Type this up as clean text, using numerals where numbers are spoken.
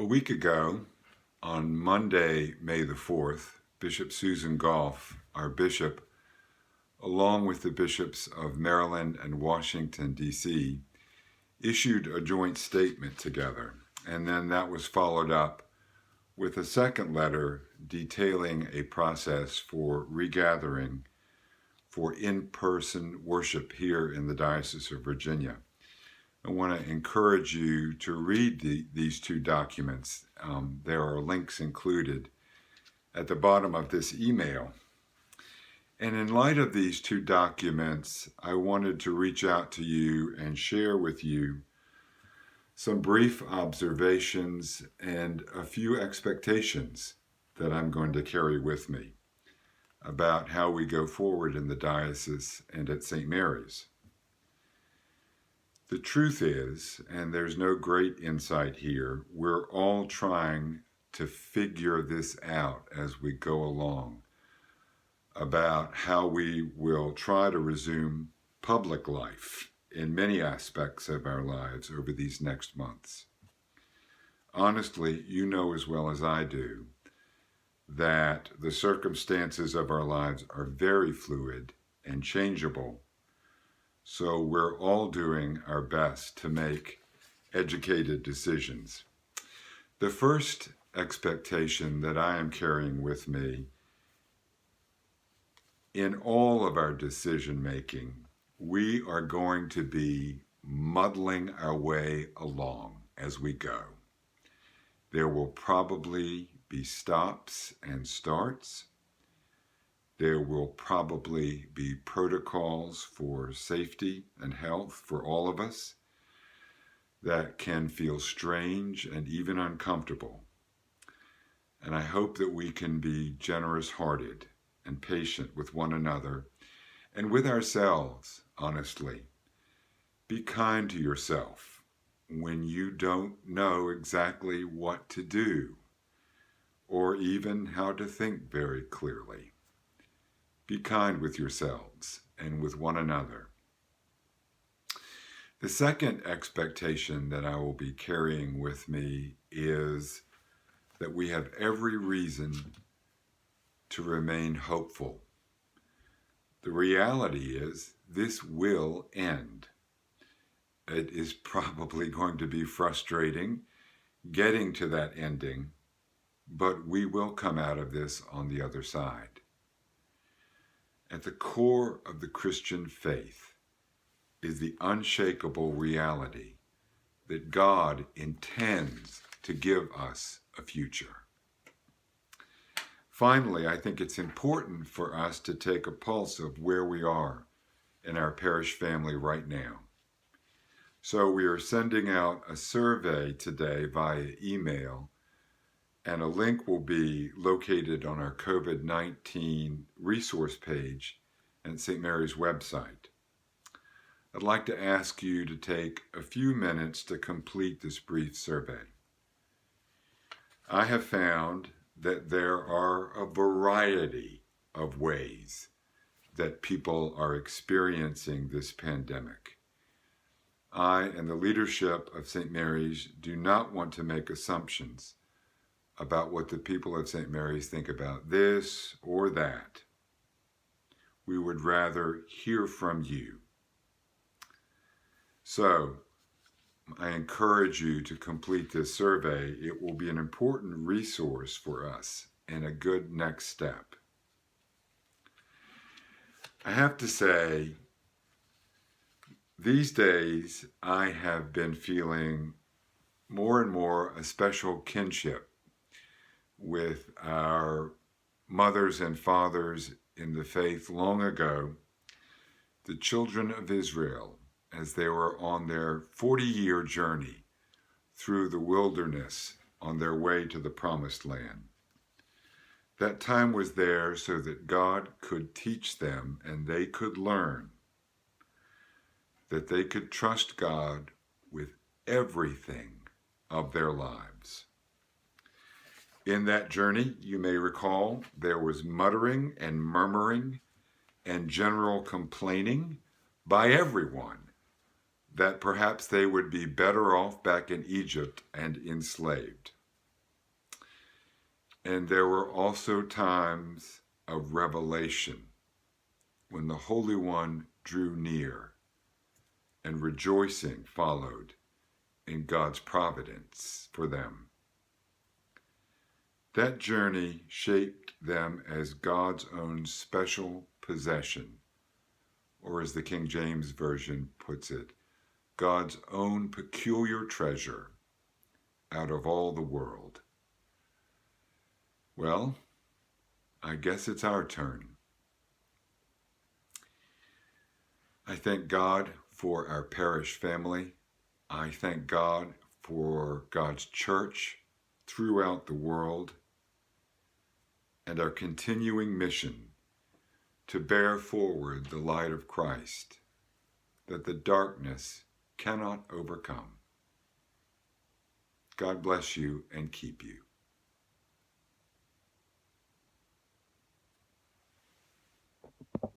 A week ago, on Monday, May the 4th, Bishop Susan Goff, our bishop, along with the bishops of Maryland and Washington, D.C., issued a joint statement together, and then that was followed up with a second letter detailing a process for regathering for in-person worship here in the Diocese of Virginia. I want to encourage you to read these two documents. There are links included at the bottom of this email. And in light of these two documents, I wanted to reach out to you and share with you some brief observations and a few expectations that I'm going to carry with me about how we go forward in the diocese and at St. Mary's. The truth is, and there's no great insight here, we're all trying to figure this out as we go along about how we will try to resume public life in many aspects of our lives over these next months. Honestly, you know as well as I do that the circumstances of our lives are very fluid and changeable. So we're all doing our best to make educated decisions. The first expectation that I am carrying with me in all of our decision making, we are going to be muddling our way along as we go. There will probably be stops and starts. There will probably be protocols for safety and health for all of us that can feel strange and even uncomfortable. And I hope that we can be generous-hearted and patient with one another and with ourselves, honestly. Be kind to yourself when you don't know exactly what to do or even how to think very clearly. Be kind with yourselves and with one another. The second expectation that I will be carrying with me is that we have every reason to remain hopeful. The reality is this will end. It is probably going to be frustrating getting to that ending, but we will come out of this on the other side. At the core of the Christian faith is the unshakable reality that God intends to give us a future. Finally, I think it's important for us to take a pulse of where we are in our parish family right now. So we are sending out a survey today via email, and a link will be located on our COVID-19 resource page and St. Mary's website. I'd like to ask you to take a few minutes to complete this brief survey. I have found that there are a variety of ways that people are experiencing this pandemic. I and the leadership of St. Mary's do not want to make assumptions about what the people of St. Mary's think about this or that. We would rather hear from you. So, I encourage you to complete this survey. It will be an important resource for us and a good next step. I have to say, these days I have been feeling more and more a special kinship with our mothers and fathers in the faith long ago, the children of Israel, as they were on their 40-year journey through the wilderness on their way to the promised land. That time was there so that God could teach them and they could learn that they could trust God with everything of their lives. In that journey, you may recall, there was muttering and murmuring and general complaining by everyone that perhaps they would be better off back in Egypt and enslaved. And there were also times of revelation when the Holy One drew near and rejoicing followed in God's providence for them. That journey shaped them as God's own special possession, or as the King James Version puts it, God's own peculiar treasure out of all the world. Well, I guess it's our turn. I thank God for our parish family. I thank God for God's church throughout the world and our continuing mission to bear forward the light of Christ that the darkness cannot overcome. God bless you and keep you.